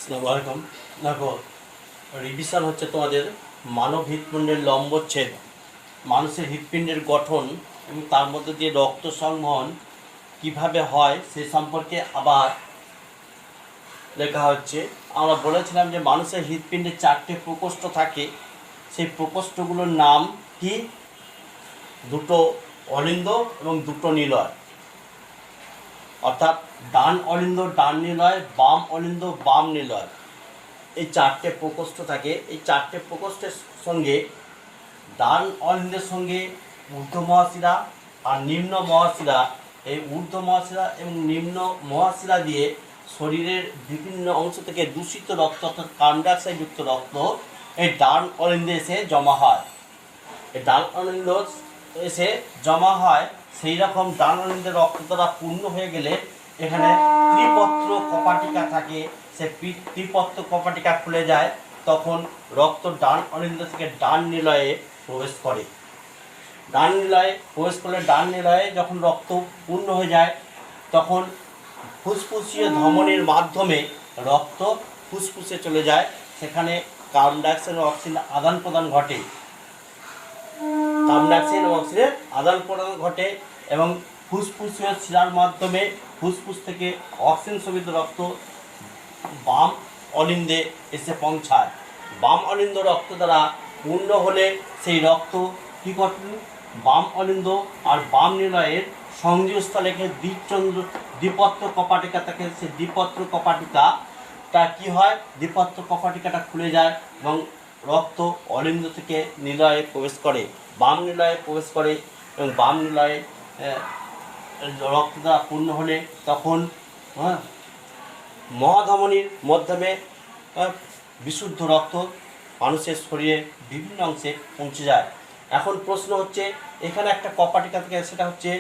আসসালামু আলাইকুম। দেখো, রিভিশন হচ্ছে তোমাদের মানব হৃৎপিণ্ডের লম্বচ্ছেদ, মানুষের হৃৎপিণ্ডের গঠন এবং তার মধ্যে দিয়ে রক্ত সংবহন কীভাবে হয় সে সম্পর্কে আবার লেখা হচ্ছে। আমরা বলেছিলাম যে মানুষের হৃৎপিণ্ডে 4টে প্রকোষ্ঠ থাকে। সেই প্রকোষ্ঠগুলোর নাম কি? দুটো অলিন্দ এবং দুটো নিলয়, অর্থাৎ ডান অলিন্দ ডান নিলয়, বাম অলিন্দ বাম নিলয়। এই 4টে প্রকোষ্ঠ থাকে। এই 4টে প্রকোষ্ঠের সঙ্গে ডান অলিন্দের সঙ্গে ঊর্ধ্ব মহাশিরা আর নিম্ন মহাশিরা, এই ঊর্ধ্ব মহাশিরা এবং নিম্ন মহাশিরা দিয়ে শরীরের বিভিন্ন অংশ থেকে দূষিত রক্ত অর্থাৎ কার্বন ডাইঅক্সাইডযুক্ত রক্ত এই ডান অলিন্দে এসে জমা হয়। এই ডান অলিন্দ এসে জমা হয়। সেই রকম ডান অলিন্দের রক্ত দ্বারা পূর্ণ হয়ে গেলে এখানে ত্রিপত্র কপাটিকা থাকে। সে ত্রিপত্র কপাটিকা খুলে যায়, তখন রক্ত ডান অলিন্দ থেকে ডান নিলয়ে প্রবেশ করে। ডান নিলয়ে প্রবেশ করলে ডান নিলয়ে যখন রক্ত পূর্ণ হয়ে যায়, তখন ফুসফুসীয় ধমনির মাধ্যমে রক্ত ফুসফুসে চলে যায়। সেখানে কার্বন ডাইঅক্সাইড ও অক্সিজেন আদান প্রদান ঘটে। কার্বন ডাইঅক্সাইড ও অক্সিজেন আদান প্রদান ঘটে এবং ফুসফুসীয় শিরার মাধ্যমে ফুসফুস থেকে অক্সিজেন শোষিত রক্ত বাম অলিন্দে এসে পৌঁছায়। বাম অলিন্দ রক্ত দ্বারা পূর্ণ হলে সেই রক্ত কী করতে, বাম অলিন্দ আর বাম নিলয়ের সংযোগস্থলে দ্বিপত্র কপাটিকা থাকে। সেই দ্বিপত্র কপাটিকাটা কী হয়, দ্বিপত্র কপাটিকাটা খুলে যায় এবং রক্ত অলিন্দ থেকে নিলয়ে প্রবেশ করে, বাম নিলয়ে প্রবেশ করে এবং বাম নিলয়ে রক্ত দ্বারা পূর্ণ হলে তখন মহাধমনির মাধ্যমে বিশুদ্ধ রক্ত মানুষের শরীরে বিভিন্ন অংশে পৌঁছে যায়। এখন প্রশ্ন হচ্ছে, এখানে একটা কপাটিকা থেকে, সেটা হচ্ছে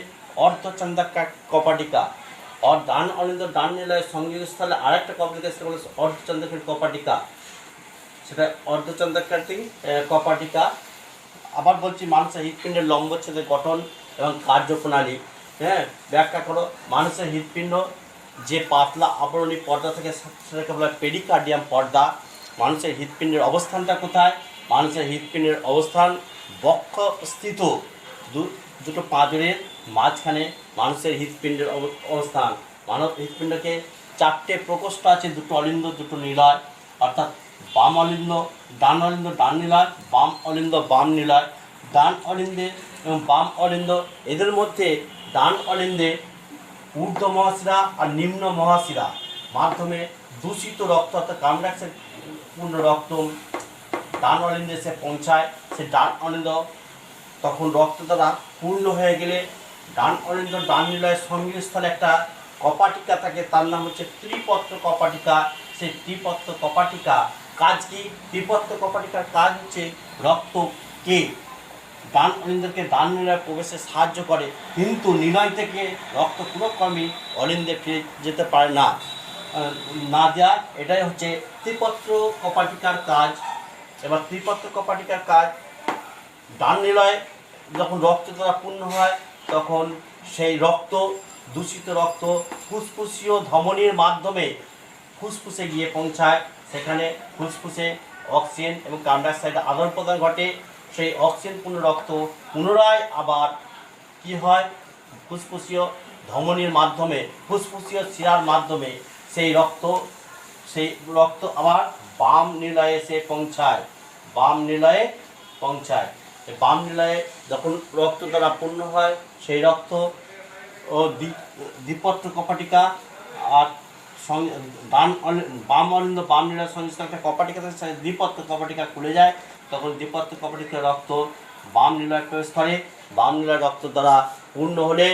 অর্ধচন্দ্রাকার কপাটিকা। ডান অলিন্দ ডান নিলয়ের সংযোগস্থলে আরেকটা কপাটিকা, সেটা হচ্ছে অর্ধচন্দ্রাকার কপাটিকা। সেটা অর্ধচন্দ্রাকার কপাটিকা। আবার বলছি, মানুষের হৃৎপিণ্ডের লম্বচ্ছেদের গঠন এবং কার্যপ্রণালী ব্যাখ্যা করো। মানুষের হৃৎপিণ্ড যে পাতলা আবরণী পর্দা থেকে, সেটাকে বলা হয় পেরিকার্ডিয়াম পর্দা। মানুষের হৃৎপিণ্ডের অবস্থানটা কোথায়? মানুষের হৃৎপিণ্ডের অবস্থান বক্ষস্থিত দুটো পাঁজরের মাঝখানে মানুষের হৃৎপিণ্ডের অবস্থান। মানব হৃৎপিণ্ডকে 4টে প্রকোষ্ঠ আছে, দুটো অলিন্দ দুটো নিলয়, অর্থাৎ বাম অলিন্দ ডান নিলয়, বাম অলিন্দ বাম নিলয়। ডান অলিন্দে এবং বাম অলিন্দ, এদের মধ্যে ডান অলিন্দে ঊর্ধ্ব মহাশিরা আর নিম্ন মহাশিরা মাধ্যমে দূষিত রক্ত অর্থাৎ কার্বন ডাইঅক্সাইড পূর্ণ রক্ত ডান অলিন্দে এসে পৌঁছায়। সে ডান অলিন্দ তখন রক্ত দ্বারা পূর্ণ হয়ে গেলে ডান অলিন্দ ডান নিলয়ের সংযোগস্থলে একটা কপাটিকা থাকে, তার নাম হচ্ছে ত্রিপত্র কপাটিকা। সেই ত্রিপত্র কপাটিকা কাজ কি? ত্রিপত্র কপাটিকার কাজ হচ্ছে রক্তকে ডান অলিন্দকে ডান নিলয়ে প্রবেশে সাহায্য করে, কিন্তু নিলয় থেকে রক্ত পুরোক্রমে অলিন্দে ফিরে যেতে পারে না দেওয়া। এটাই হচ্ছে ত্রিপত্র কপাটিকার কাজ। এবার ত্রিপত্র কপাটিকার কাজ, ডান নিলয়ে যখন রক্ত দ্বারা পূর্ণ হয়, তখন সেই রক্ত দূষিত রক্ত ফুসফুসীয় ধমনির মাধ্যমে ফুসফুসে গিয়ে পৌঁছায়। সেখানে ফুসফুসে অক্সিজেন এবং কার্বন ডাইঅক্সাইডের আদান প্রদান ঘটে। সেই অক্সিজেনপূর্ণ রক্ত পুনরায় আবার কি হয়, ফুসফুসীয় ধমনির মাধ্যমে ফুসফুসীয় শিরার মাধ্যমে সেই রক্ত আবার বাম নিলয়ে এসে পৌঁছায়। বাম নিলয়ে বাম নিলয়ে যখন রক্ত দ্বারা পূর্ণ হয়, সেই রক্ত ও দ্বিপত্র কপাটিকা আর বাম অলিন্দ বাম নিলয়ের সংযুক্ত একটা কপাটিকা থাকে, দ্বিপত্র কপাটিকা খুলে যায়। তখন দ্বিপত্র কপাটিকার রক্ত বাম নিলয়ে প্রবেশ করে। বাম নিলয় রক্ত দ্বারা পূর্ণ হলে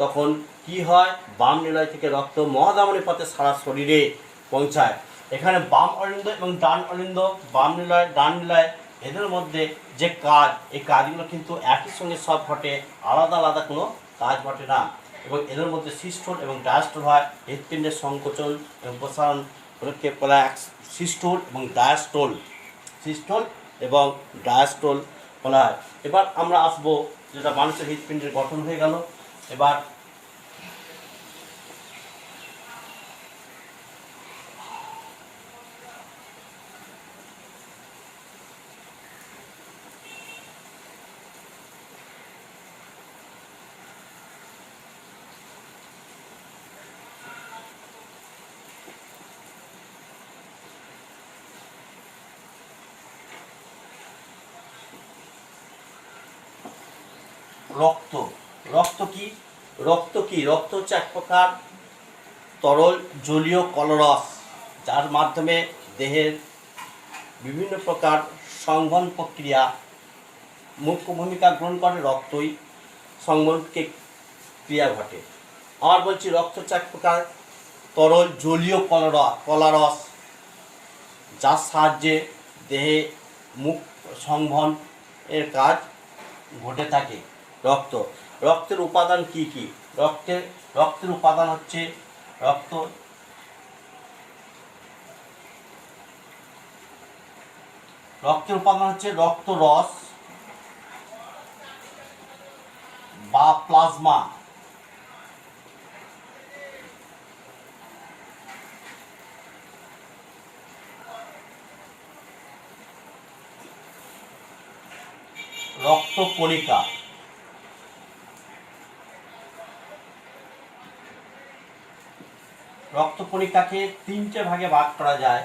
তখন কি হয়, বাম নিলয় থেকে রক্ত মহাধমনী পথে সারা শরীরে পৌঁছায়। এখানে বাম অলিন্দ এবং ডান অলিন্দ, বাম নিলয় ডান নিলয়, এদের মধ্যে যে কাজ, এই কাজগুলো কিন্তু একই সঙ্গে সব ঘটে, আলাদা আলাদা কোনো কাজ ঘটে না। এবং এদের মধ্যে সিস্টোল এবং ডায়াস্টোল হয়। হৃৎপিণ্ডের সংকোচন এবং প্রসারণকে বলা হয় সিস্টোল এবং ডায়াস্টোল বলা হয়। এবার আমরা আসবো, যেটা মানুষের হৃৎপিণ্ডের গঠন হয়ে গেল। এবার রক্ত। রক্ত কি? রক্ত কি? রক্ত হচ্ছে এক প্রকার তরল জলীয় কলরস, যার মাধ্যমে দেহের বিভিন্ন প্রকার সংবহন প্রক্রিয়া মুখ্য ভূমিকা গ্রহণ করে। রক্তই সংবহনকে ক্রিয়া ঘটে। আবার বলছি, রক্ত হচ্ছে এক প্রকার তরল জলীয় কলারস, যার সাহায্যে দেহে মুখ সংবহন এর কাজ ঘটে থাকে। রক্তের উপাদান কি কি? রক্তের উপাদান হচ্ছে রক্তরস বা প্লাজমা, রক্তকণিকা। রক্তকণিকাকে তিনটে ভাগে ভাগ করা যায়।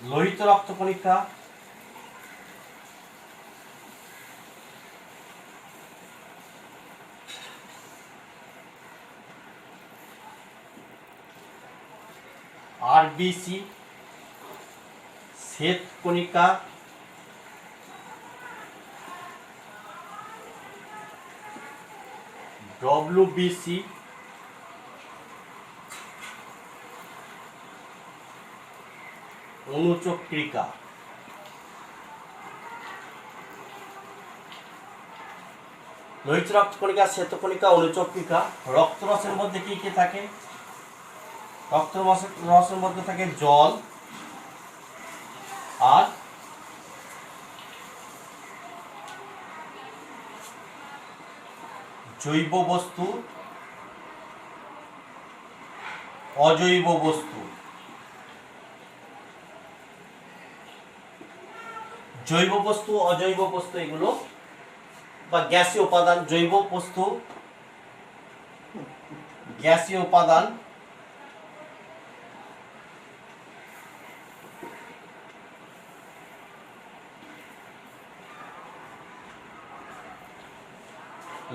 লোহিত রক্তকণিকা, আরবিসি, শ্বেতকণিকা, ডব্লিউবিসি, অনুচক্রিকা। লোহিত রক্তকণিকা, শ্বেতকণিকা, অনুচক্রিকা। রক্তরসের মধ্যে কি কি থাকে? রক্তরসের মধ্যে থাকে জল আর জৈব বস্তু, অজৈব বস্তু। জৈব বস্তু, অজৈব বস্তু এগুলো বা গ্যাসীয় উপাদান। জৈব বস্তু গ্যাসীয় উপাদান,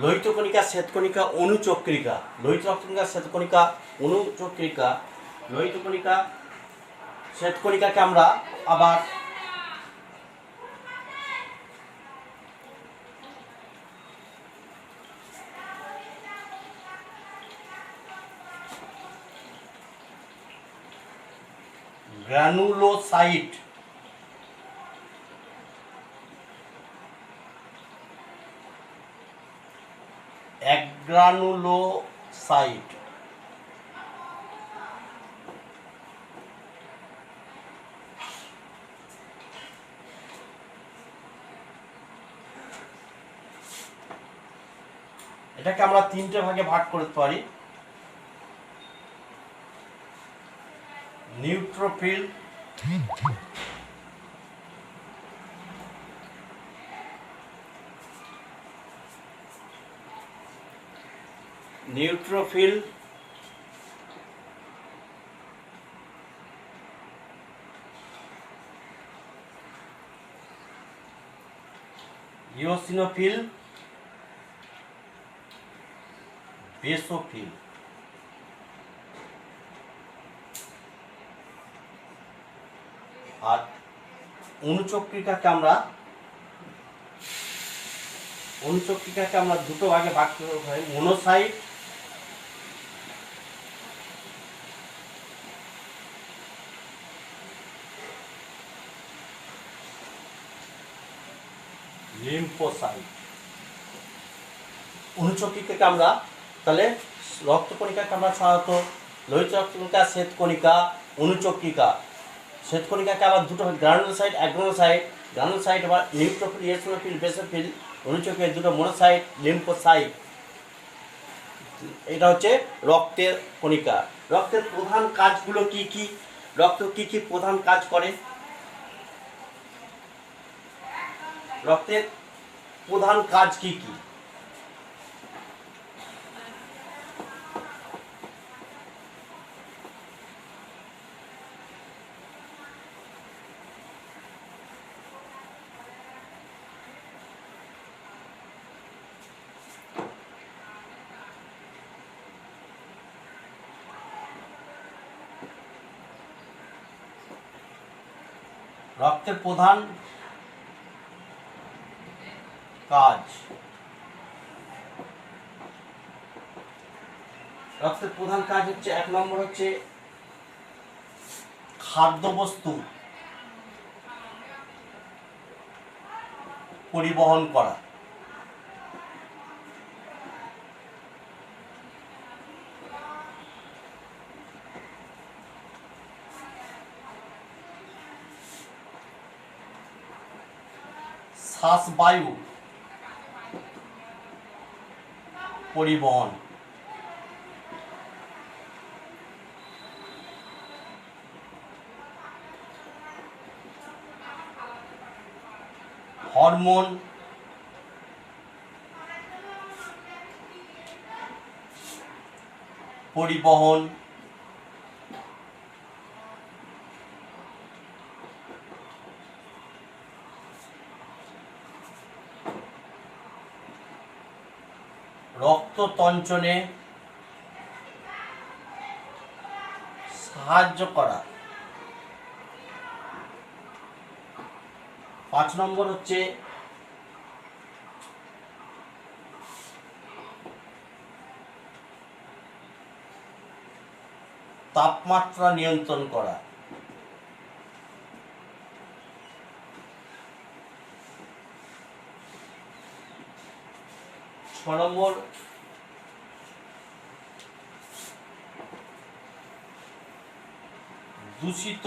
লোহিত কণিকা, শ্বেতকণিকা, অনুচক্রিকা। লোহিত রক্তকণিকা, শ্বেতকণিকা, অনুচক্রিকা। লোহিত কণিকা, শ্বেতকণিকাকে আমরা আবার গ্রানুলোসাইট, অ্যাগ্রানুলোসাইট, এটাকে আমরা তিনটে ভাগে ভাগ করতে পারি। Neutrophil, neutrophil, eosinophil, basophil. আর অনুচক্রিকাকে আমরা দুটো ভাগে ভাগ করতে পারি। Monocyte, lymphocyte. অনুচক্রিকাকে আমরা তাহলে রক্তকণিকাকে আমরা সাধারণত লোহিত রক্তকণিকা, শ্বেতকণিকা, অনুচক্রিকা। শ্বেতকণিকাকে আবার দুটো গ্রানুলোসাইট, অ্যাগ্রানুলোসাইট। গ্রানুলোসাইট আবার নিউট্রোফিল, ইওসিনোফিল, বেসোফিল। অনুচক্রিকা দুটো মনোসাইট, লিম্ফোসাইট। এটা হচ্ছে রক্তের কণিকা। রক্তের প্রধান কাজগুলো কি কি? রক্ত কি কি প্রধান কাজ করে? রক্তের প্রধান কাজ কি কি? রক্তের প্রধান কাজ, রক্তের প্রধান কাজ হচ্ছে 1 নম্বর হচ্ছে খাদ্যবস্তু পরিবহন করা, শ্বাসবায়ু পরিবহন, হরমোন পরিবহন, রক্ত তঞ্চনে সাহায্য করা। 5 নম্বর হচ্ছে তাপমাত্রা নিয়ন্ত্রণ করা। 6 নম্বর দূষিত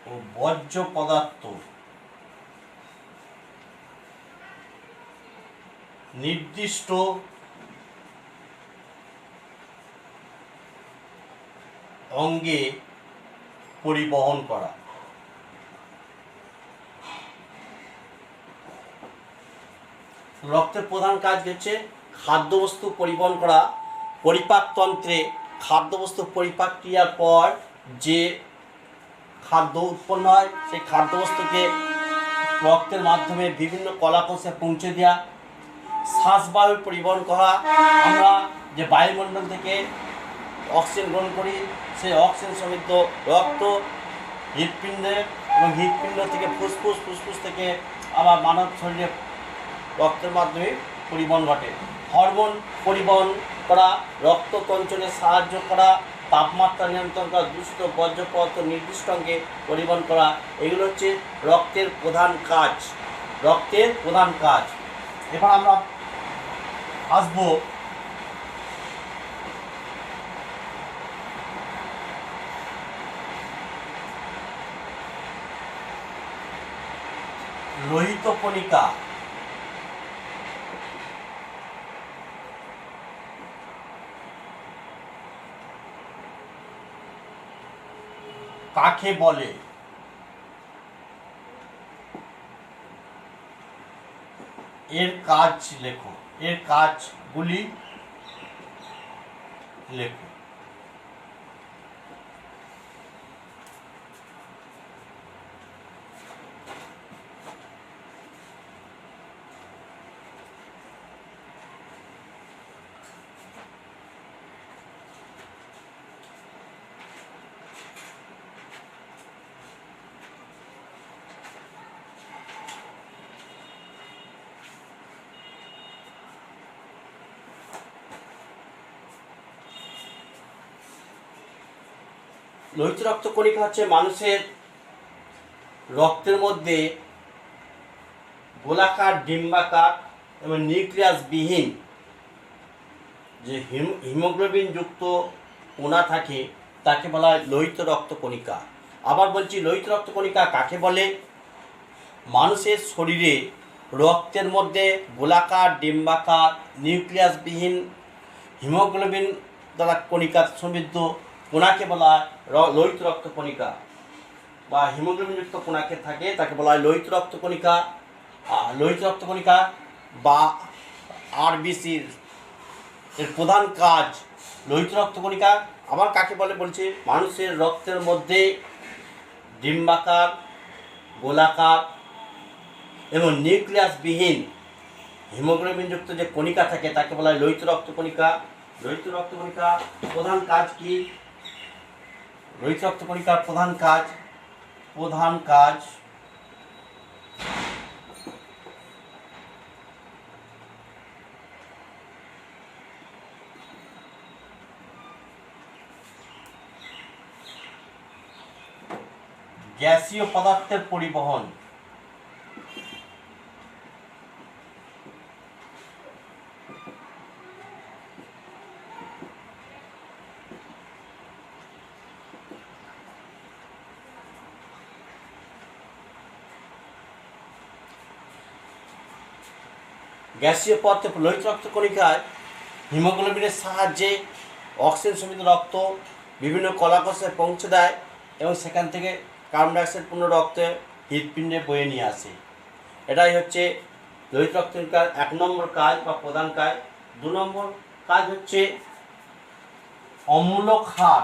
ও বর্জ্য পদার্থ নির্দিষ্ট অঙ্গে পরিবহন করা। রক্তের প্রধান কাজ হচ্ছে খাদ্যবস্তু পরিবহন করা। পরিপাকতন্ত্রে খাদ্যবস্তু পরিপাক ক্রিয়ার পর যে খাদ্য উৎপন্ন হয় সেই খাদ্যবস্তুকে রক্তের মাধ্যমে বিভিন্ন কলাকোষে পৌঁছে দেওয়া। শ্বাসবায়ু পরিবহন করা, আমরা যে বায়ুমণ্ডল থেকে অক্সিজেন গ্রহণ করি সেই অক্সিজেন সমৃদ্ধ রক্ত হৃৎপিণ্ডে এবং হৃৎপিণ্ড থেকে ফুসফুস, ফুসফুস থেকে আবার মানব শরীরে রক্তের মাধ্যমে পরিবহন ঘটে। হরমোন পরিবহন করা, রক্ত তঞ্চনে সাহায্য করা, তাপমাত্রা নিয়ন্ত্রণ করা, দূষিত বর্জ্য পদার্থ নির্দিষ্ট অঙ্গে পরিবহন করা, এগুলো হচ্ছে রক্তের প্রধান কাজ। রক্তের প্রধান কাজ। এবার আমরা আসবো লোহিত কণিকা। কাকে বলে? এর কাজ লেখো, এর কাজগুলি লেখো। লোহিত রক্ত কণিকা হচ্ছে মানুষের রক্তের মধ্যে গোলাকার, ডিম্বাকার এবং নিউক্লিয়াসবিহীন যে হিমোগ্লোবিন যুক্ত কণা থাকে তাকে বলা হয় লোহিত রক্ত কণিকা। আবার বলছি, লোহিত রক্ত কণিকা কাকে বলে? মানুষের শরীরে রক্তের মধ্যে গোলাকার, ডিম্বাকার, নিউক্লিয়াসবিহীন হিমোগ্লোবিন দ্বারা কণিকা সমৃদ্ধ কণাকে বলা হয় লোহিত রক্ত কণিকা, বা হিমোগ্লোবিনযুক্ত কণাকে থাকে তাকে বলা হয় লোহিত রক্ত কণিকা। লোহিত রক্ত কণিকা বা আরবিসির এর প্রধান কাজ লোহিত রক্ত কণিকা। আবার কাকে বলে বলছে, মানুষের রক্তের মধ্যে ডিম্বাকার, গোলাকার এবং নিউক্লিয়াসবিহীন হিমোগ্লোবিনযুক্ত যে কণিকা থাকে তাকে বলা হয় লোহিত রক্ত কণিকা। লোহিত রক্ত কণিকা প্রধান কাজ কি? লোহিত রক্ত কণিকার প্রধান কাজ প্রধান কাজ গ্যাসীয় পদার্থের পরিবহন। গ্যাসীয় পদার্থে লোহিত রক্ত কণিকায় হিমোগ্লোবিনের সাহায্যে অক্সিজেন সমৃদ্ধ রক্ত বিভিন্ন কলাকোষে পৌঁছে দেয় এবং সেখান থেকে কার্বন ডাইঅক্সাইড পূর্ণ রক্তে হৃৎপিণ্ডে বয়ে নিয়ে আসে। এটাই হচ্ছে লোহিত রক্ত কণিকার 1 নম্বর কাজ বা প্রধান কাজ। 2 নম্বর কাজ হচ্ছে অম্ল ক্ষার।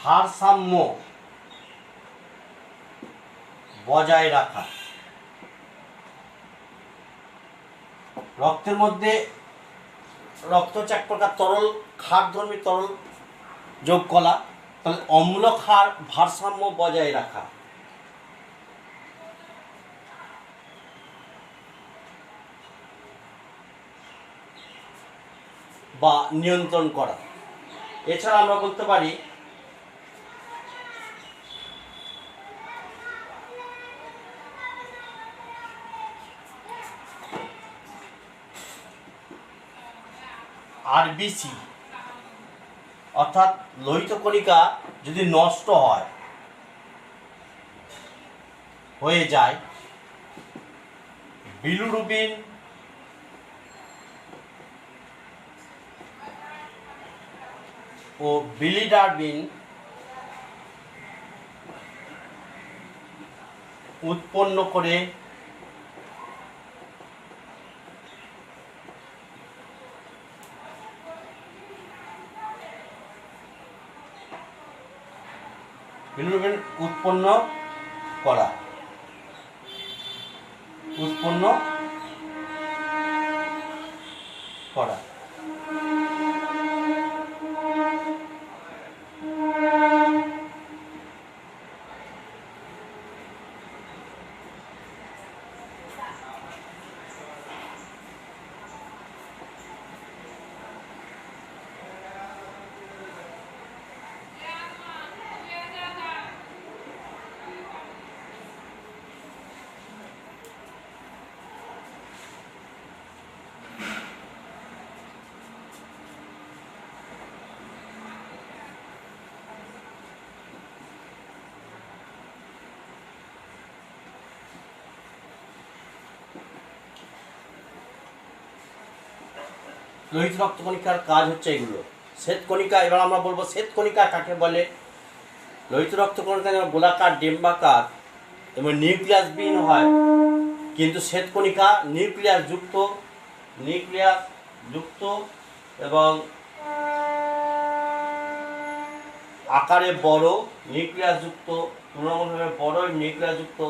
ভারসাম্য বজায় রাখা। রক্তের মধ্যে রক্ত হচ্ছে এক প্রকার তরল ক্ষারধর্মী তরল যোগ কলা, তাহলে অম্ল ক্ষার ভারসাম্য বজায় রাখা বা নিয়ন্ত্রণ করা। এছাড়া আমরা বলতে পারি আরবিসি অর্থাৎ লোহিত কণিকা যদি নষ্ট হয়ে যায়, বিলিরুবিন ও বিলিডারবিন উৎপন্ন করে বিলিরুবিন উৎপন্ন করা লোহিত রক্ত কণিকার কাজ হচ্ছে এগুলো। শ্বেতকণিকা, এবার আমরা বলবো শ্বেতকণিকা কাকে বলে। লোহিত রক্ত কণিকা যেমন গোলাকার, ডিম্বাকার এবং নিউক্লিয়াসবিহীন হয়, কিন্তু শ্বেতকণিকা নিউক্লিয়াস যুক্ত এবং আকারে বড়, নিউক্লিয়াস যুক্ত, তুলনামূলকভাবে বড় নিউক্লিয়াস যুক্ত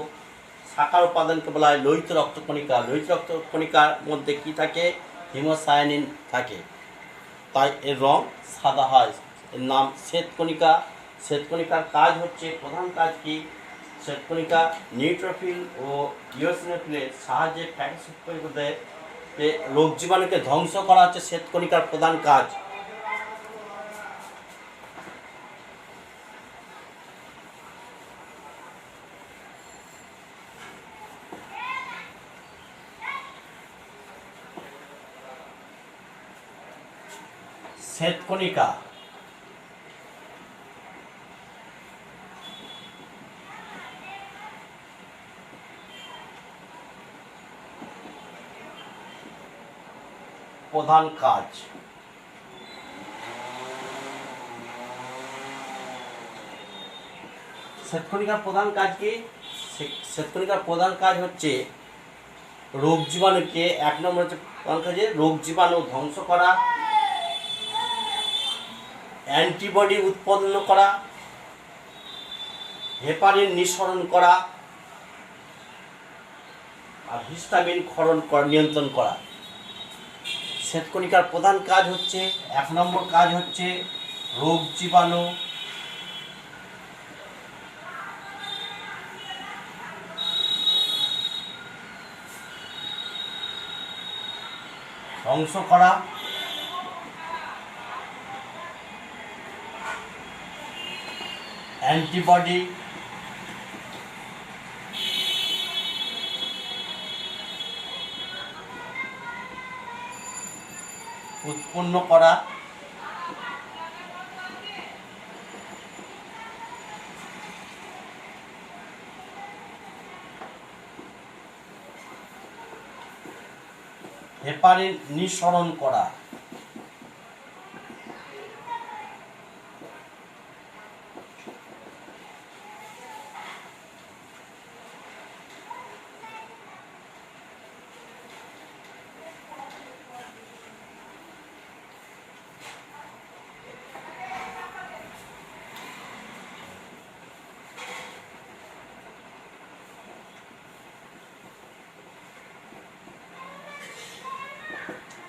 সাকার উপাদানকে বলা হয় লোহিত রক্ত কণিকা। লোহিত রক্ত কণিকার মধ্যে কি থাকে? হিমোসায়ানিন থাকে, তাই এর রং সাদা হয়। এর নাম শ্বেতকণিকা। শ্বেতকণিকার কাজ হচ্ছে, প্রধান কাজ কি? শ্বেতকণিকা নিউট্রোফিল ও ইওসিনোফিলের সাহায্যে ফ্যাটি সুৎপরিবর্তে রোগ জীবাণুকে ধ্বংস করা হচ্ছে শ্বেতকণিকার প্রধান কাজ। শ্বেতকণিকা প্রধান কাজ। শ্বেতকণিকার প্রধান কাজ কি? শ্বেতকণিকার প্রধান কাজ হচ্ছে রোগ জীবাণুকে, 1 নম্বর হচ্ছে প্রধান কাজে রোগ জীবাণু ধ্বংস করা, অ্যান্টিবডি উৎপন্ন করা, হেপারিন নিঃসরণ করা আর হিস্টামিন ক্ষরণ নিয়ন্ত্রণ করা। শ্বেতকণিকার প্রধান কাজ হচ্ছে, 1 নম্বর কাজ হচ্ছে রোগ জীবাণু ধ্বংস করা, অ্যান্টিবডি উৎপন্ন করা, হেপারিন নিঃসরণ করা।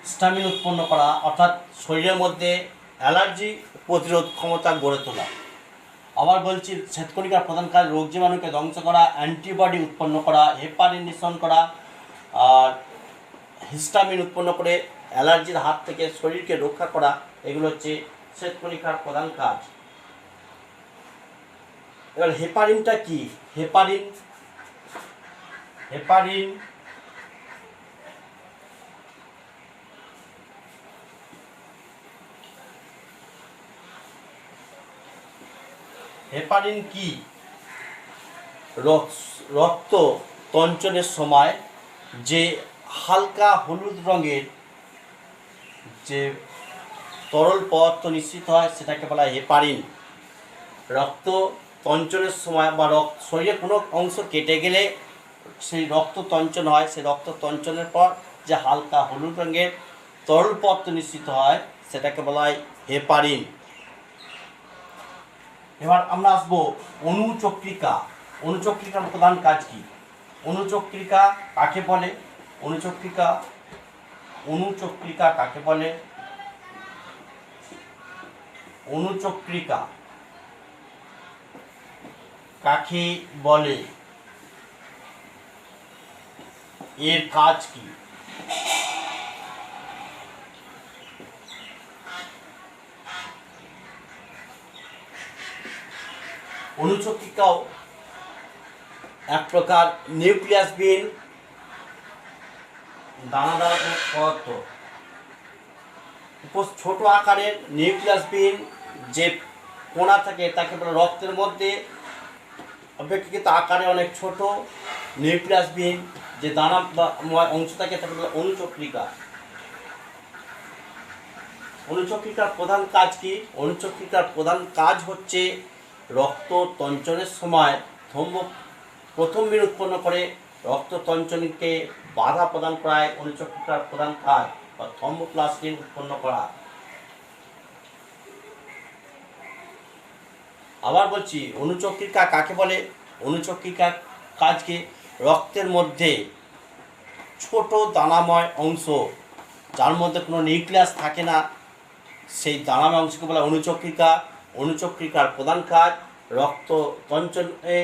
হিস্টামিন উৎপন্ন করা, অর্থাৎ শরীরের মধ্যে অ্যালার্জি প্রতিরোধ ক্ষমতা গড়ে তোলা। আবার বলছি, শ্বেতকণিকার প্রধান কাজ রোগ জীবাণুকে ধ্বংস করা, অ্যান্টিবডি উৎপন্ন করা, হেপারিন নিঃসরণ করা, আর হিস্টামিন উৎপন্ন করে অ্যালার্জির হাত থেকে শরীরকে রক্ষা করা। এগুলো হচ্ছে শ্বেতকণিকার প্রধান কাজ। এবার হেপারিনটা কি? হেপারিন হেপারিন হেপারিন কি? রক্ত তঞ্চনের সময় যে হালকা হলুদ রঙের যে তরল পদার্থ নিঃসৃত হয় সেটাকে বলা হয় হেপারিন। রক্ত তঞ্চনের সময় বা শরীরে কোনো অংশ কেটে গেলে সেই রক্ত তঞ্চন হয়, সেই রক্ত তঞ্চনের পর যে হালকা হলুদ রঙের তরল পদার্থ নিঃসৃত হয় সেটাকে বলা হয় হেপারিন। এবার আমরা আসবো অণুচক্রিকা। অণুচক্রিকার প্রধান কাজ কি? অণুচক্রিকা কাকে বলে? অণুচক্রিকা কাকে বলে? অণুচক্রিকা কাকে বলে? এর কাজ কি? অণুচক্রিকাও এক প্রকার নিউক্লিয়াসবিহীন দানাদার পদার্থ। ছোট আকারের নিউক্লিয়াসবিহীন যে কণা থাকে তাকে বলে রক্তের মধ্যে অপেক্ষাকৃত আকারে অনেক ছোট নিউক্লিয়াসবিহীন যে দানাময় অংশ থাকে তাকে বলে অণুচক্রিকা। অণুচক্রিকার প্রধান কাজ কি? অণুচক্রিকার প্রধান কাজ হচ্ছে রক্ত তঞ্চনের সময় প্রথম উৎপন্ন করে রক্ত তঞ্চনকে বাধা প্রদান করায় অণুচক্রিকার প্রধান কাজ, বা থ্রম্বোপ্লাস্টিন উৎপন্ন করা। আবার বলছি, অণুচক্রিকা কাকে বলে? অণুচক্রিকার কাজকে রক্তের মধ্যে ছোট দানাময় অংশ যার মধ্যে কোনো নিউক্লিয়াস থাকে না সেই দানাময় অংশকে বলে অণুচক্রিকা। অণুচক্রিকার প্রধান কাজ রক্ত তঞ্চনে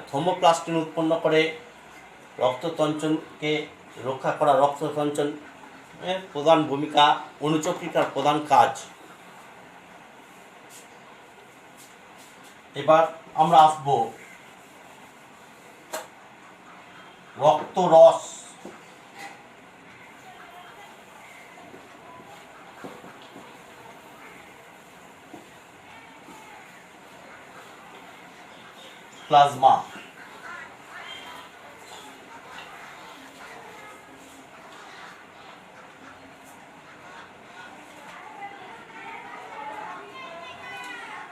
থ্রম্বোপ্লাস্টিন উৎপন্ন করে রক্ত তঞ্চনকে রক্ষা করা। রক্ত তঞ্চন প্রধান ভূমিকা, অণুচক্রিকার প্রধান কাজ। এবার আমরা আসবো রক্তরস। প্লাজমা।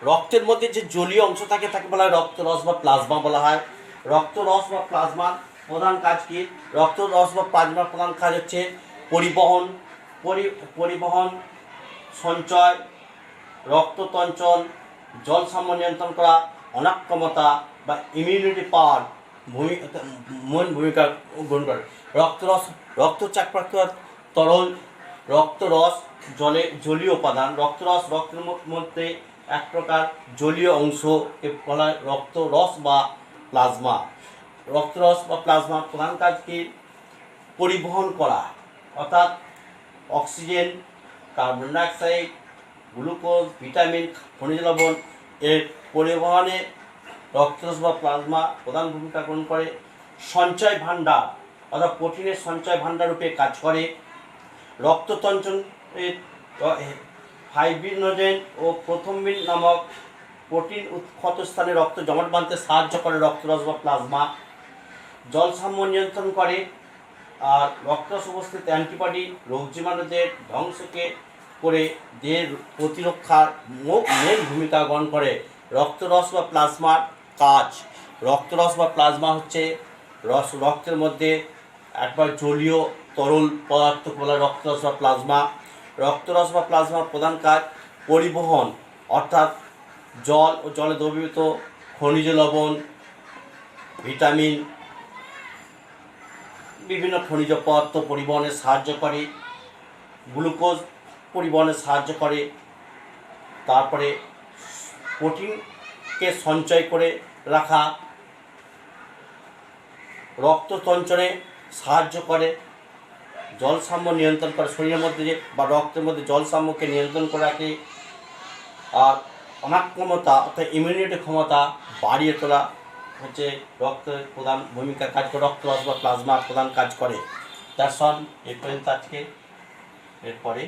রক্তের মধ্যে যে জলীয় অংশ থাকে তাকে বলা হয় রক্তরস বা প্লাজমা বলা হয়। রক্তরস বা প্লাজমার প্রধান কাজ কি? রক্তরস বা প্লাজমার প্রধান কাজ হচ্ছে পরিবহন, সঞ্চয়, রক্ততঞ্চন, জল সাম্য নিয়ন্ত্রণ করা, অনাক্রমতা বা ইমিউনিটি পাওয়ার মূল ভূমিকা গ্রহণ করে। রক্তরস রক্তচাপ তরল রক্তরস জলীয় উপাদান। রক্তরস রক্তের মধ্যে এক প্রকার জলীয় অংশকে বলা হয় রক্তরস বা প্লাজমা। রক্তরস বা প্লাজমা প্রধান কাজ কি? পরিবহন করা, অর্থাৎ oxygen, carbon dioxide, glucose, vitamin, খনিজ লবণ এর পরিবহনে রক্তরস বা প্লাজমা প্রধান ভূমিকা গ্রহণ করে। সঞ্চয় ভাণ্ডার, অর্থাৎ প্রোটিনের সঞ্চয় ভাণ্ডার রূপে কাজ করে। রক্ততঞ্চনের ফাইব্রিনোজেন ও প্রথমবিন নামক প্রোটিন উৎক্ষত স্থানে রক্ত জমাট বাঁধতে সাহায্য করে রক্তরস বা প্লাজমা। জল সাম্য নিয়ন্ত্রণ করে। আর রক্তরস উপস্থিত অ্যান্টিবডি রোগ জীবাণুদের ধ্বংসকে করে দেহের প্রতিরক্ষার মেন ভূমিকা গ্রহণ করে। রক্তরস বা প্লাজমার কাজ। রক্তরস বা প্লাজমা হচ্ছে রক্তের মধ্যে একবার জলীয় তরল পদার্থ বলা রক্তরস বা প্লাজমা। রক্তরস বা প্লাজমার প্রধান কাজ পরিবহন, অর্থাৎ জল ও জলে দ্রবীভূত খনিজ লবণ, ভিটামিন, বিভিন্ন খনিজ পদার্থ পরিবহনে সাহায্য করে। গ্লুকোজ পরিবহনে সাহায্য করে। তারপরে প্রোটিনকে সঞ্চয় করে রাখা, রক্ত সঞ্চয়ে সাহায্য করে, জল সাম্য নিয়ন্ত্রণ করে শরীরের মধ্যে বা রক্তের মধ্যে জল সাম্যকে নিয়ন্ত্রণ করে রাখে। আর অনাক্রমতা অর্থাৎ ইমিউনিটি ক্ষমতা বাড়িয়ে তোলা হচ্ছে রক্তের প্রধান ভূমিকা কাজ করে। রক্তরস বা প্লাজমা প্রধান কাজ করে। দ্যাটস অল, এই পর্যন্ত আজকে। এরপরে